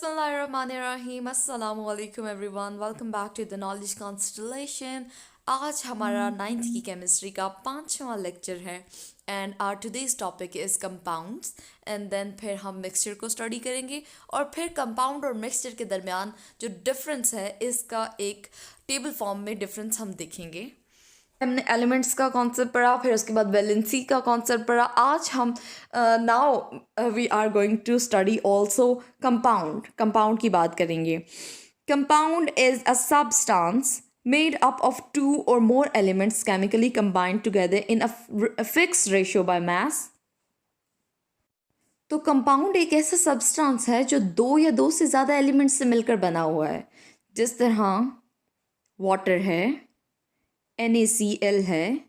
बिस्मिल्लाहिर्रहमानिर्रहीम अस्सलाम वालेकुम everyone welcome back to the knowledge constellation. आज हमारा नाइन्थ की केमिस्ट्री का 5वां लेक्चर है and our today's topic is compounds and then फिर हम मिक्सचर को स्टडी करेंगे और फिर कंपाउंड और मिक्सचर के दरमियान जो डिफरेंस है इसका एक टेबल फॉर्म में डिफरेंस हम देखेंगे। हमने एलिमेंट्स का कॉन्सेप्ट पढ़ा, फिर उसके बाद वैलेंसी का कॉन्सेप्ट पढ़ा। आज हम now we are going to study also compound की बात करेंगे। Compound is a substance made up of two or more elements chemically combined together in a fixed ratio by mass। तो कंपाउंड एक ऐसा सब्सटेंस है जो दो या दो से ज़्यादा एलिमेंट्स से मिलकर बना हुआ है। जिस तरह वाटर है, NaCl है।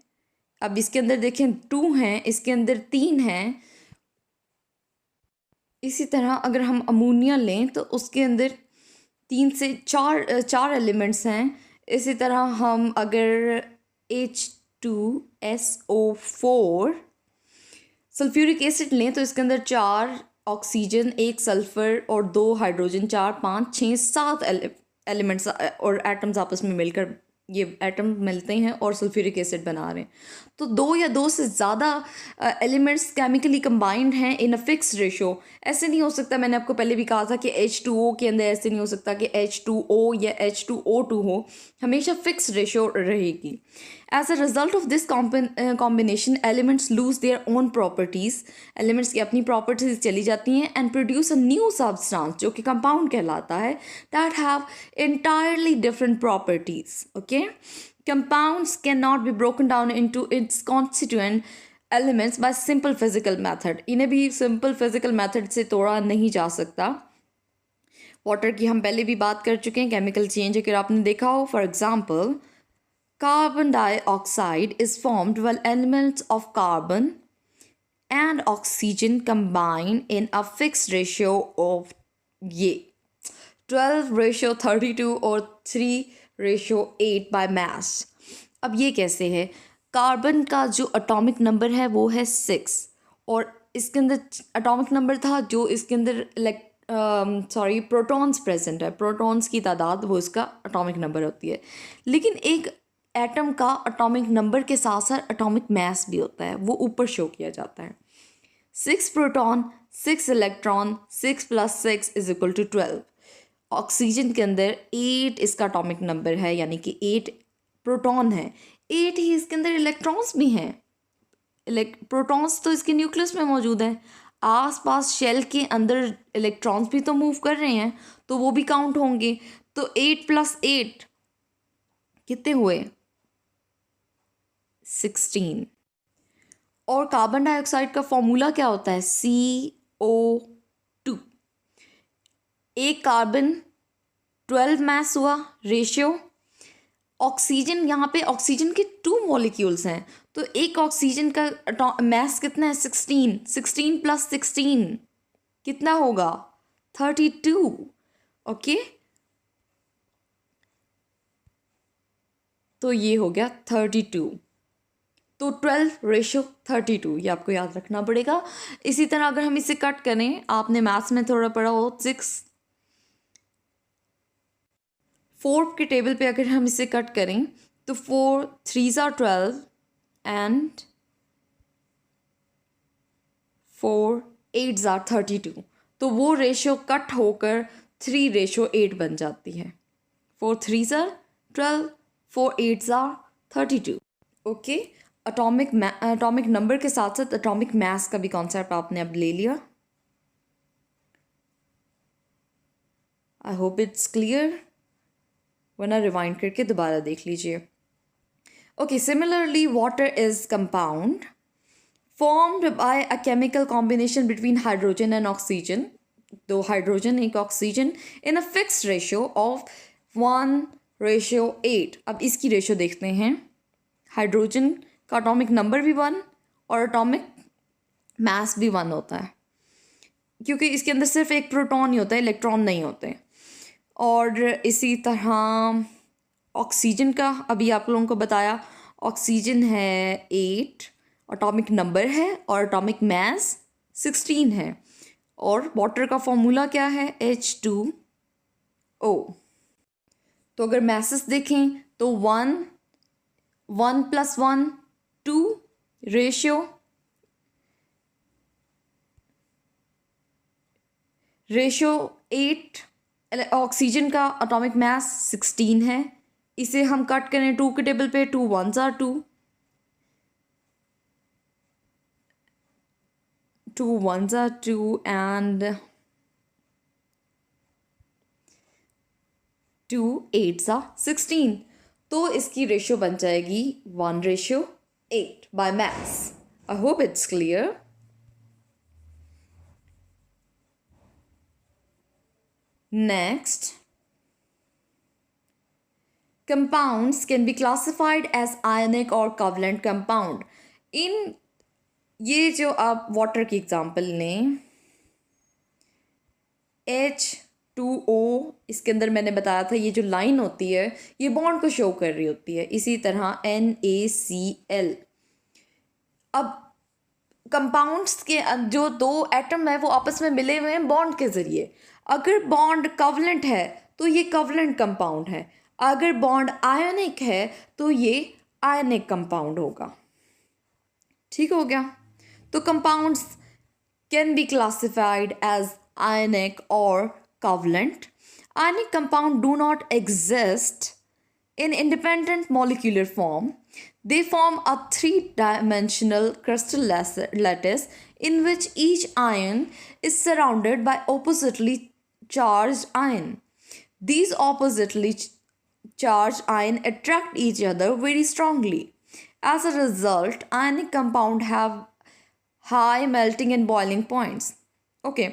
अब इसके अंदर देखें 2 हैं, इसके अंदर 3 हैं। इसी तरह अगर हम अमोनिया लें तो उसके अंदर 3 से 4 एलिमेंट्स हैं। इसी तरह हम अगर H2SO4 सल्फ्यूरिक एसिड लें तो इसके अंदर 4 ऑक्सीजन, 1 सल्फ़र और 2 हाइड्रोजन, 4 5 6 7 एलिमेंट्स और एटम्स आपस में मिलकर ये एटम मिलते हैं और सल्फ्यूरिक एसिड बना रहे हैं। तो दो या दो से ज़्यादा एलिमेंट्स केमिकली कंबाइंड हैं इन अ फिक्स रेशो। ऐसे नहीं हो सकता, मैंने आपको पहले भी कहा था कि H2O के अंदर ऐसे नहीं हो सकता कि H2O या H2O2 हो, हमेशा फिक्स रेशो रहेगी। As a result of this combination elements lose their own properties, elements की अपनी प्रॉपर्टीज़ चली जाती हैं and produce a new substance जो कि कंपाउंड कहलाता है, that have entirely different properties. Okay, compounds cannot be broken down into its constituent elements by simple physical method। इन्हें भी simple physical method से तोड़ा नहीं जा सकता। वाटर की हम पहले भी बात कर चुके हैं, केमिकल चेंज अगर आपने देखा हो। For example carbon dioxide is formed when elements of carbon and oxygen combine in a fixed ratio of ये 12:32 और 3:8 बाय मास। अब ये कैसे है? कार्बन का जो एटॉमिक नंबर है वो है 6 और इसके अंदर एटॉमिक नंबर था जो इसके अंदर प्रोटॉन्स प्रेजेंट है, प्रोटॉन्स की तादाद वो इसका एटॉमिक नंबर होती है। लेकिन एक एटम का एटॉमिक नंबर के साथ साथ एटॉमिक मास भी होता है, वो ऊपर शो किया जाता है। 6 प्रोटॉन 6 इलेक्ट्रॉन, 6 + 6 = 12। ऑक्सीजन के अंदर 8 इसका एटॉमिक नंबर है, यानी कि 8 प्रोटॉन है, 8 ही इसके अंदर इलेक्ट्रॉन्स भी हैं। प्रोटॉन्स तो इसके न्यूक्लियस में मौजूद हैं, आसपास शेल के अंदर इलेक्ट्रॉन्स भी तो मूव कर रहे हैं, तो वो भी काउंट होंगे। तो 8 + 8 कितने हुए? 16। और कार्बन डाइऑक्साइड का फॉर्मूला क्या होता है? CO2। एक कार्बन 12 मास हुआ रेशियो। ऑक्सीजन, यहाँ पे ऑक्सीजन के 2 मॉलिक्यूल्स हैं, तो एक ऑक्सीजन का मास कितना है? 16। 16 + 16 कितना होगा? 32। ओके, तो ये हो गया 32। तो 12:32 ये आपको याद रखना पड़ेगा। इसी तरह अगर हम इसे कट करें, आपने मैथ्स में थोड़ा पढ़ा हो, 4 के टेबल पे अगर हम इसे कट करें तो 4 3s are 12 and 4 8s are 32। तो वो रेशो कट होकर 3:8 बन जाती है। 4 3s are 12, 4 8s are 32। Okay, atomic number के साथ साथ एटॉमिक मास का भी कॉन्सेप्ट आपने अब ले लिया। आई होप इट्स क्लियर, वरना रिवाइंड करके दोबारा देख लीजिए। Okay, similarly water is compound formed by a chemical combination between hydrogen and oxygen, 2 hydrogen 1 oxygen, in a fixed ratio of 1:8। अब इसकी रेशो देखते हैं। हाइड्रोजन का एटॉमिक नंबर भी 1 और एटॉमिक मास भी 1 होता है, क्योंकि इसके अंदर सिर्फ एक प्रोटॉन ही होता है, इलेक्ट्रॉन नहीं होते। और इसी तरह ऑक्सीजन का अभी आप लोगों को बताया, ऑक्सीजन है 8 एटॉमिक नंबर है और एटॉमिक मास 16 है। और वाटर का फॉर्मूला क्या है, H2O। तो अगर मैसेस देखें तो 1 1 + 1 2 रेशियो 8। ऑक्सीजन का एटॉमिक मास 16 है। इसे हम कट करें 2 के टेबल पे, 2 1s are 2, 2 1s are 2 and 2 8s are 16। तो इसकी रेशियो बन जाएगी 1:8 by mass। I hope it's clear. Next, compounds can be classified as ionic or covalent compound। इन ये जो आप वाटर की एग्जांपल लें, H2O, इसके अंदर मैंने बताया था ये जो लाइन होती है ये बॉन्ड को शो कर रही होती है। इसी तरह NaCl। अब कंपाउंड्स के जो दो एटम है वो आपस में मिले हुए हैं बॉन्ड के ज़रिए। अगर बॉन्ड कवलेंट है तो ये कवलेंट कंपाउंड है, अगर बॉन्ड आयनिक है तो ये आयनिक कंपाउंड होगा। ठीक हो गया। तो compounds can be classified as ionic or covalent। Ionic compounds do not exist in independent molecular form. They form a three-dimensional crystal lattice in which each ion is surrounded by oppositely charged ion. These oppositely charged ions attract each other very strongly. As a result, ionic compounds have high melting and boiling points. Okay,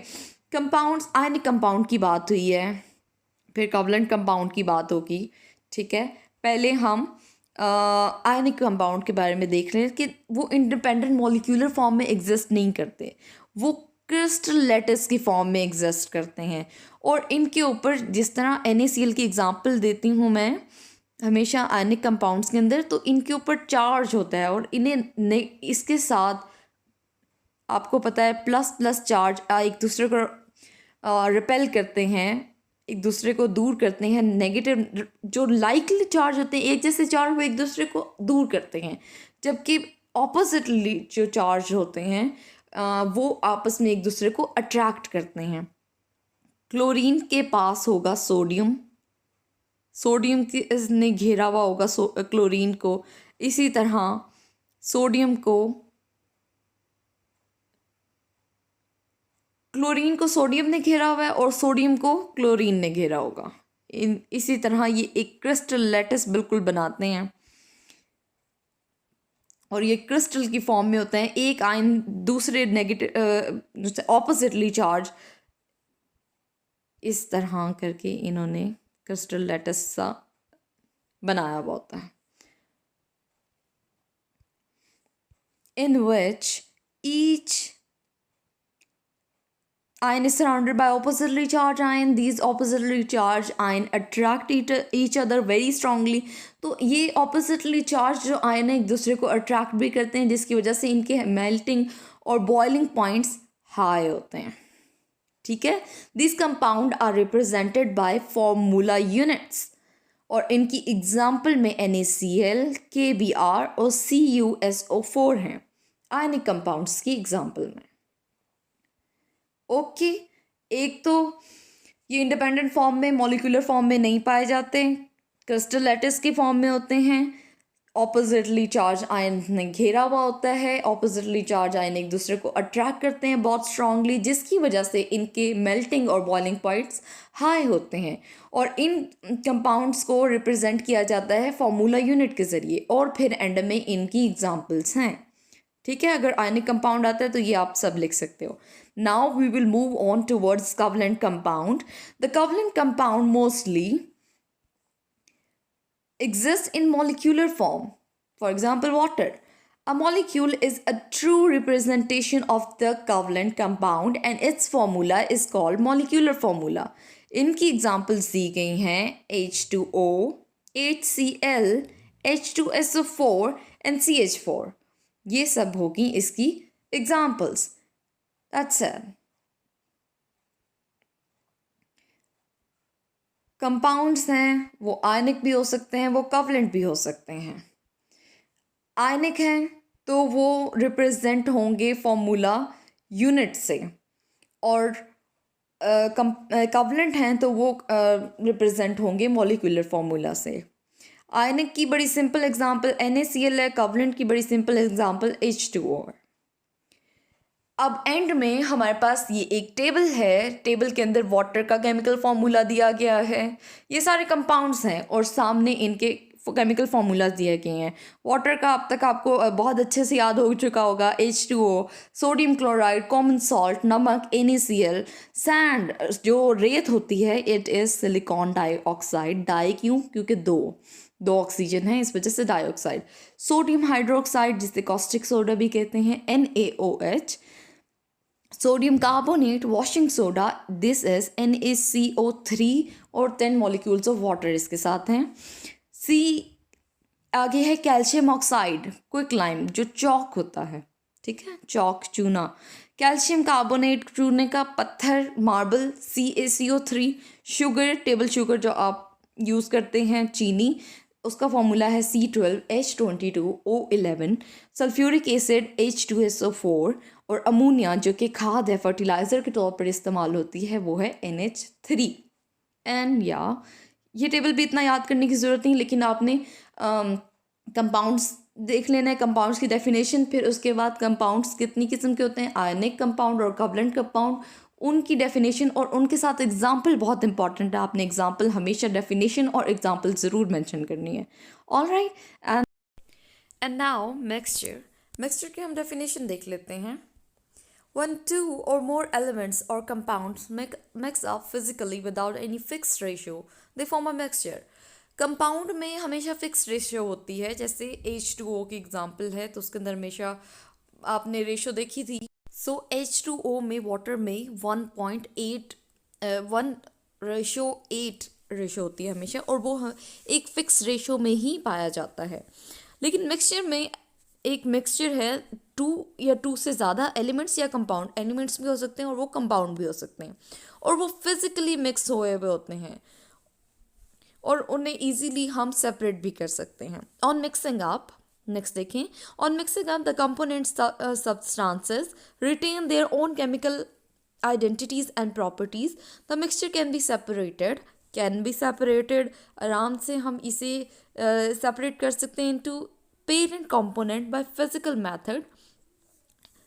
compounds, ionic compound की बात हुई है, फिर covalent compound की बात होगी। ठीक है, पहले हम आयनिक कंपाउंड के बारे में देख लें कि वो इंडिपेंडेंट मॉलिक्यूलर फॉर्म में एग्जिस्ट नहीं करते, वो क्रिस्टल लैटिस की फॉर्म में एग्जिस्ट करते हैं। और इनके ऊपर जिस तरह NaCl की एग्जांपल देती हूँ मैं हमेशा आयनिक कंपाउंड्स के अंदर, तो इनके ऊपर चार्ज होता है और इन्हें इसके साथ आपको पता है प्लस प्लस चार्ज एक दूसरे को रिपेल करते हैं, एक दूसरे को दूर करते हैं। नेगेटिव जो लाइकली चार्ज होते हैं, एक जैसे चार्ज वो एक दूसरे को दूर करते हैं, जबकि ऑपोजिटली जो चार्ज होते हैं वो आपस में एक दूसरे को अट्रैक्ट करते हैं। क्लोरीन के पास होगा सोडियम, सोडियम की इसने घेरा हुआ होगा क्लोरीन को। इसी तरह क्लोरीन को सोडियम ने घेरा हुआ है और सोडियम को क्लोरीन ने घेरा होगा। इसी तरह ये एक क्रिस्टल लैटिस बिल्कुल बनाते हैं और ये क्रिस्टल की फॉर्म में होते हैं। एक आयन दूसरे नेगेटिव ऑपोजिटली चार्ज, इस तरह करके इन्होंने क्रिस्टल लैटिस सा बनाया हुआ होता है, in which each ion is surrounded by oppositely charged ion. These oppositely charged ion attract each other very strongly. तो ये oppositely charged जो ion है एक दूसरे को attract भी करते हैं, जिसकी वजह से इनके melting और boiling points high होते हैं। ठीक है, these compound are represented by formula units और इनकी एग्जाम्पल में NaCl, KBr और CuSO4 हैं आयनिक कंपाउंड्स की एग्जाम्पल में। ओके, एक तो ये इंडिपेंडेंट फॉर्म में मॉलिक्यूलर फॉर्म में नहीं पाए जाते, क्रिस्टल लैटिस के फॉर्म में होते हैं, ऑपोजिटली चार्ज आयन ने घेरा हुआ होता है, ऑपोजिटली चार्ज आयन एक दूसरे को अट्रैक्ट करते हैं बहुत स्ट्रांगली, जिसकी वजह से इनके मेल्टिंग और बॉइलिंग पॉइंट्स हाई होते हैं। और इन कंपाउंड्स को रिप्रेजेंट किया जाता है फॉर्मूला यूनिट के ज़रिए, और फिर एंड में इनकी एग्जाम्पल्स हैं। ठीक है, अगर आयनिक कंपाउंड आता है तो ये आप सब लिख सकते हो। Now we will move on towards covalent compound. The covalent compound mostly exist in molecular form. For example, water. A molecule is a true representation of the covalent compound and its formula is called molecular formula. इनकी examples दी गई हैं H2O, HCl, H2SO4 and CH4। ये सब होगी इसकी examples. That's it. Compounds हैं वो आयनिक भी हो सकते हैं, वो कवलेंट भी हो सकते हैं। आयनिक हैं तो वो रिप्रेजेंट होंगे फॉर्मूला यूनिट से, और कवलेंट हैं तो वो रिप्रेजेंट होंगे मॉलिक्यूलर फार्मूला से। आयनिक की बड़ी सिंपल एग्जांपल NaCl है, कवलेंट की बड़ी सिंपल एग्जांपल H2O है। अब एंड में हमारे पास ये एक टेबल है, टेबल के अंदर वाटर का केमिकल फार्मूला दिया गया है, ये सारे कंपाउंड्स हैं और सामने इनके केमिकल फार्मूलाज दिए गए हैं। वाटर का अब तक आपको बहुत अच्छे से याद हो चुका होगा, H2O, sodium chloride, common salt, नमक, NaCl, सैंड जो रेत होती है it is silicon dioxide. Di क्यों? क्योंकि दो ऑक्सीजन है, इस वजह से डाइऑक्साइड। सोडियम हाइड्रोक्साइड जिसे कॉस्टिक सोडा भी कहते हैं, NaOH। Sodium carbonate, washing soda, this is NaCO3 और 10 मॉलिक्यूल्स ऑफ वाटर इसके साथ हैं। सी आगे है कैल्शियम ऑक्साइड, क्विक लाइम जो चौक होता है, ठीक है, चौक चूना। कैल्शियम कार्बोनेट चूने का पत्थर, marble. CaCO3 sugar, table sugar जो आप यूज़ करते हैं, चीनी, उसका फॉर्मूला है C12H22O11। सल्फ्यूरिक एसिड H2SO4 और अमोनिया जो कि खाद है, फर्टिलाइज़र के तौर पर इस्तेमाल होती है, वो है NH3। एंड ये टेबल भी इतना याद करने की ज़रूरत नहीं, लेकिन आपने कंपाउंड्स देख लेना है, कंपाउंड्स की डेफिनेशन, फिर उसके बाद कंपाउंड्स कितनी किस्म के होते हैं, आयनिक कंपाउंड और कवलेंट कंपाउंड, उनकी डेफिनेशन और उनके साथ एग्जाम्पल बहुत इंपॉर्टेंट है। आपने एग्जाम्पल हमेशा डेफिनेशन और एग्जाम्पल ज़रूर मेंशन करनी है। All right, and now mixture की हम डेफिनेशन देख लेते हैं। When two or more elements or compounds mix up physically without any fixed ratio, they form a mixture. Compound में हमेशा फिक्स रेशियो होती है, जैसे H2O की एग्जांपल है तो उसके अंदर हमेशा आपने रेशियो देखी थी। सो H2O में वाटर में 1.8 1:8 रेशियो होती है हमेशा, और वो एक फिक्स रेशियो में ही पाया जाता है। लेकिन मिक्सचर में एक मिक्सचर है 2 या 2 से ज़्यादा एलिमेंट्स या कंपाउंड, एलिमेंट्स भी हो सकते हैं और वो कंपाउंड भी हो सकते हैं, और वो फिजिकली मिक्स हुए हुए होते हैं और उन्हें इजीली हम सेपरेट भी कर सकते हैं। ऑन मिक्सिंग अप, नेक्स्ट देखें, on mixing up the components substances retain their own chemical identities and properties. The mixture can be separated, आराम से हम इसे सेपरेट कर सकते हैं into parent component by physical method.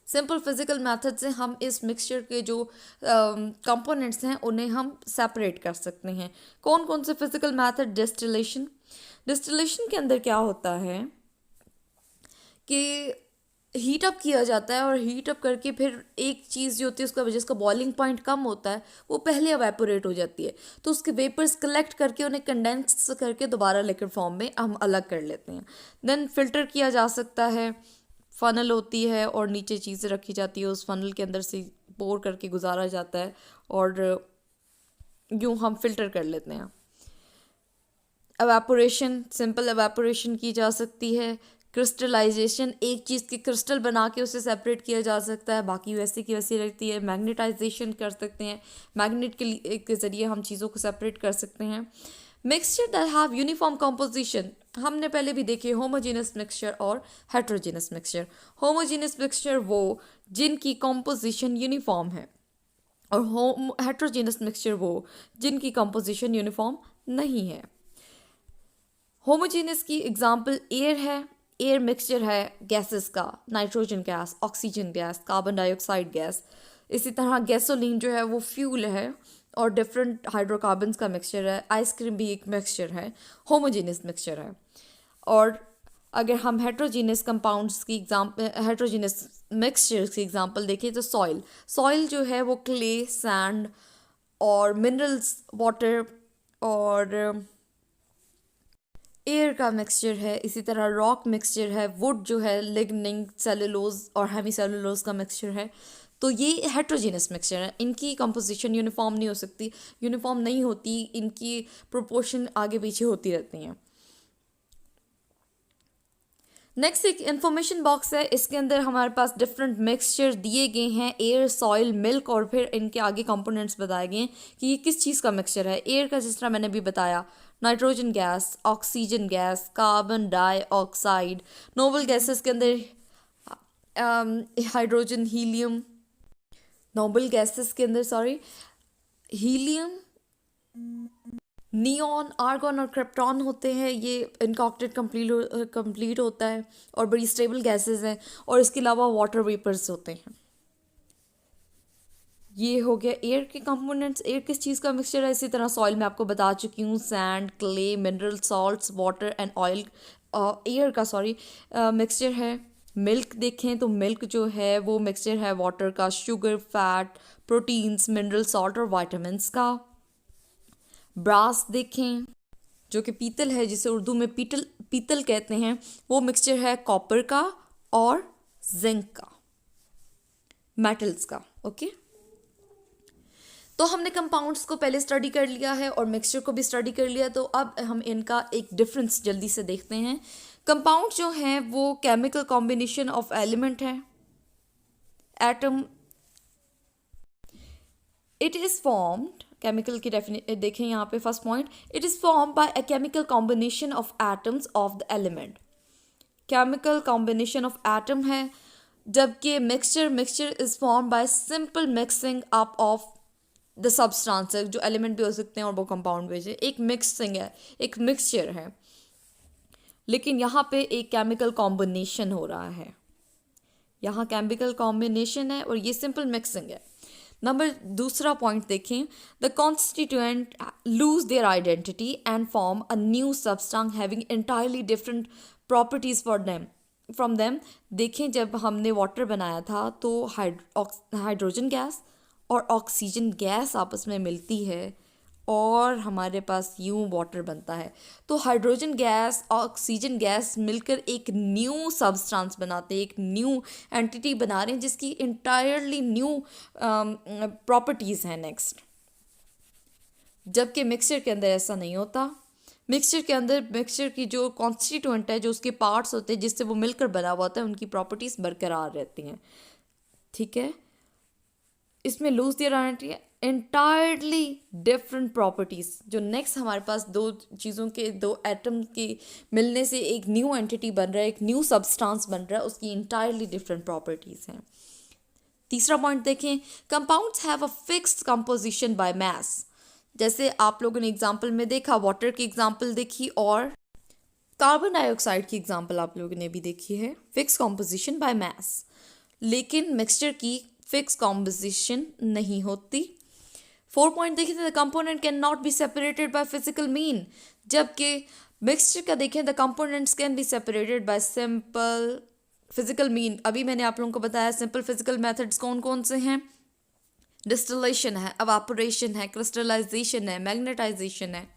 Simple physical method से हम इस मिक्सचर के जो कंपोनेंट्स हैं उन्हें हम सेपरेट कर सकते हैं। कौन कौन से फिजिकल मेथड? डिस्टिलेशन के अंदर क्या होता है कि हीट अप किया जाता है, और हीट अप करके फिर एक चीज़ जो होती है उसका जिसका बॉइलिंग पॉइंट कम होता है वो पहले एवेपोरेट हो जाती है, तो उसके वेपर्स कलेक्ट करके उन्हें कंडेंस करके दोबारा लिक्विड फॉर्म में हम अलग कर लेते हैं। देन फिल्टर किया जा सकता है, फ़नल होती है और नीचे चीज़ें रखी जाती है, उस फ़नल के अंदर से पोर करके गुजारा जाता है और यूँ हम फिल्टर कर लेते हैं। एवेपोरेशन, सिंपल एवेपोरेशन की जा सकती है। क्रिस्टलाइजेशन, एक चीज़ की क्रिस्टल बना के उसे सेपरेट किया जा सकता है, बाकी वैसी की वैसी रहती है। मैग्नेटाइजेशन कर सकते हैं, मैग्नेट के ज़रिए हम चीज़ों को सेपरेट कर सकते हैं। Mixture that have uniform composition, हमने पहले भी देखे होमोजेनस मिक्सचर और हेट्रोजेनस मिक्सचर। होमोजेनस मिक्सचर वो जिनकी कंपोजिशन यूनिफॉर्म है, और हेट्रोजेनस मिक्सचर वो जिनकी कंपोजिशन यूनिफॉर्म नहीं है। होमोजेनस की एग्जांपल एयर है, एयर मिक्सचर है गैसेस का, nitrogen gas, oxygen gas, carbon dioxide gas. इसी तरह गैसोलीन जो है वो फ्यूल है और डिफरेंट हाइड्रोकार्बन्स का मिक्सचर है। आइसक्रीम भी एक मिक्सचर है, होमोजेनस मिक्सचर है। और अगर हम हेट्रोजीनस कंपाउंड्स की हेट्रोजीनस मिक्सचर्स की एग्जांपल देखें तो सॉइल जो है वो क्ले, सैंड और मिनरल्स, वाटर और एयर का मिक्सचर है। इसी तरह रॉक मिक्सचर है, वुड जो है लिग्निन, सेलुलोज और हेमी सेलुलोज का मिक्सचर है। तो ये हेट्रोजेनस मिक्सचर है, इनकी कंपोजिशन यूनिफॉर्म नहीं हो सकती, यूनिफॉर्म नहीं होती, इनकी प्रोपोर्शन आगे पीछे होती रहती हैं। नेक्स्ट एक इन्फॉर्मेशन बॉक्स है, इसके अंदर हमारे पास डिफरेंट मिक्सचर दिए गए हैं, एयर, सॉइल, मिल्क, और फिर इनके आगे कंपोनेंट्स बताए गए हैं कि ये किस चीज़ का मिक्सचर है। एयर का जिस तरह मैंने भी बताया, nitrogen gas, oxygen gas, carbon dioxide. Noble gases के अंदर हाइड्रोजन, हीलियम, नोबल गैसेस के अंदर हीलियम, नियॉन, आर्गॉन और क्रिप्टॉन होते हैं। ये इनका ऑक्टेट कंप्लीट होता है और बड़ी स्टेबल गैसेस हैं। और इसके अलावा वाटर वेपर्स होते हैं। ये हो गया एयर के कंपोनेंट्स। एयर किस चीज़ का मिक्सचर है? इसी तरह सॉइल में आपको बता चुकी हूँ, sand, clay, mineral salts, water and oil. Air का मिक्सचर है। मिल्क देखें तो मिल्क जो है वो मिक्सचर है वाटर का, sugar, fat, proteins, mineral salt और वाइटामिन्स का। ब्रास देखें जो कि पीतल है, जिसे उर्दू में पीतल कहते हैं, वो मिक्सचर है कॉपर का और जिंक का, मेटल्स का। ओके, तो हमने कंपाउंड्स को पहले स्टडी कर लिया है और मिक्सचर को भी स्टडी कर लिया। तो अब हम इनका एक डिफरेंस जल्दी से देखते हैं। कंपाउंड जो हैं वो केमिकल कॉम्बिनेशन ऑफ एलिमेंट है, atom. It is formed, chemical की डेफिनेशन देखें यहाँ पे first point, it is form by a chemical combination of atoms of the element. Chemical combination of atom है, जबकि mixture is form by simple mixing up of the substance, जो element भी हो सकते हैं और वो कंपाउंड भी है। एक मिक्सिंग है, एक मिक्सचर है, लेकिन यहाँ पे एक केमिकल कॉम्बिनेशन हो रहा है। यहाँ केमिकल कॉम्बिनेशन है और ये सिंपल मिक्सिंग है। दूसरा पॉइंट देखें, the constituent lose their identity and form a new substance having entirely different properties from them. देखें, जब हमने वाटर बनाया था तो हाइड्रोजन गैस और ऑक्सीजन गैस आपस में मिलती है और हमारे पास यूं वाटर बनता है। तो हाइड्रोजन गैस, ऑक्सीजन गैस मिलकर एक न्यू सब्सटेंस बनाते हैं, एक न्यू एंटिटी बना रहे हैं जिसकी इंटायरली न्यू प्रॉपर्टीज़ हैं। नेक्स्ट, जबकि मिक्सचर के अंदर ऐसा नहीं होता। मिक्सचर के अंदर मिक्सचर की जो कॉन्स्टिट्यूएंट है, जो उसके पार्ट्स होते हैं जिससे वो मिलकर बना हुआ होता है, उनकी प्रॉपर्टीज़ बरकरार रहती हैं। ठीक है, इसमें लूज दियर आइडेंटिटी है, इंटायरली डिफरेंट प्रॉपर्टीज़। जो नेक्स्ट हमारे पास दो चीज़ों के, दो एटम के मिलने से एक न्यू एंटिटी बन रहा है, एक न्यू सब्सटेंस बन रहा है, उसकी इंटायरली डिफरेंट प्रॉपर्टीज़ हैं। तीसरा पॉइंट देखें, compounds have a fixed composition by mass. जैसे आप लोगों ने एग्जाम्पल में देखा, वाटर की एग्जाम्पल देखी और कार्बन डाइऑक्साइड की एग्जाम्पल आप लोगों ने भी देखी है, फिक्स कॉम्पोजिशन बाय मास। लेकिन मिक्सचर की फिक्स कॉम्पोजिशन नहीं होती। 4 पॉइंट देखें, the component can not be separated by physical mean. जबकि मिक्सचर का देखें, the components can be separated by simple physical mean. अभी मैंने आप लोगों को बताया सिंपल फिजिकल मेथड्स कौन कौन से हैं। डिस्टिलेशन है, एवापोरेशन है, क्रिस्टलाइजेशन है, मैग्नेटाइजेशन है।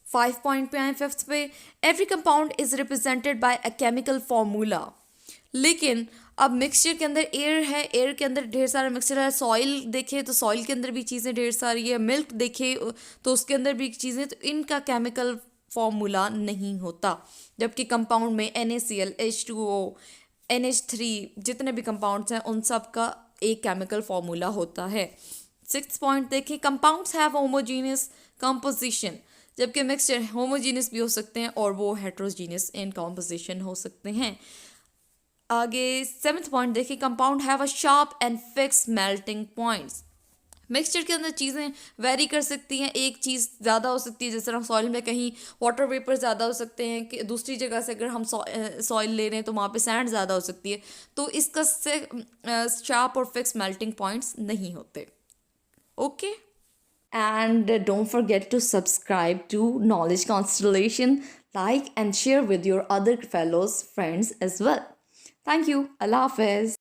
5 पॉइंट पे आए, फिफ्थ पे, every compound is represented by a chemical formula. लेकिन अब मिक्सचर के अंदर एयर है, एयर के अंदर ढेर सारा मिक्सचर है। सॉइल देखे तो सॉइल के अंदर भी चीज़ें ढेर सारी है। मिल्क देखे तो उसके अंदर भी चीज़ें, तो इनका केमिकल फॉर्मूला नहीं होता। जबकि कंपाउंड में NaCl, H2O, NH3 जितने भी कंपाउंड्स हैं उन सब का एक केमिकल फॉर्मूला होता है। 6 पॉइंट देखें, कंपाउंड्स हैव होमोजीनियस कंपोजिशन। जबकि मिक्सचर होमोजीनियस भी हो सकते हैं और वो हेट्रोजीनियस इन कॉम्पोजिशन हो सकते हैं। आगे 7th पॉइंट देखिए, compound have a sharp and fix melting points. Mixture के अंदर चीज़ें वेरी कर सकती हैं, एक चीज़ ज़्यादा हो सकती है, जिस तरह सॉइल में कहीं वाटर वेपर ज़्यादा हो सकते हैं कि दूसरी जगह से अगर हम सॉइल ले रहे हैं तो वहाँ पे सैंड ज़्यादा हो सकती है। तो इसका से शार्प और फिक्स मेल्टिंग पॉइंट्स नहीं होते। Okay, and don't forget to subscribe to Knowledge Constellation, like and share with your other fellows friends as well. Thank you. Allah Hafiz.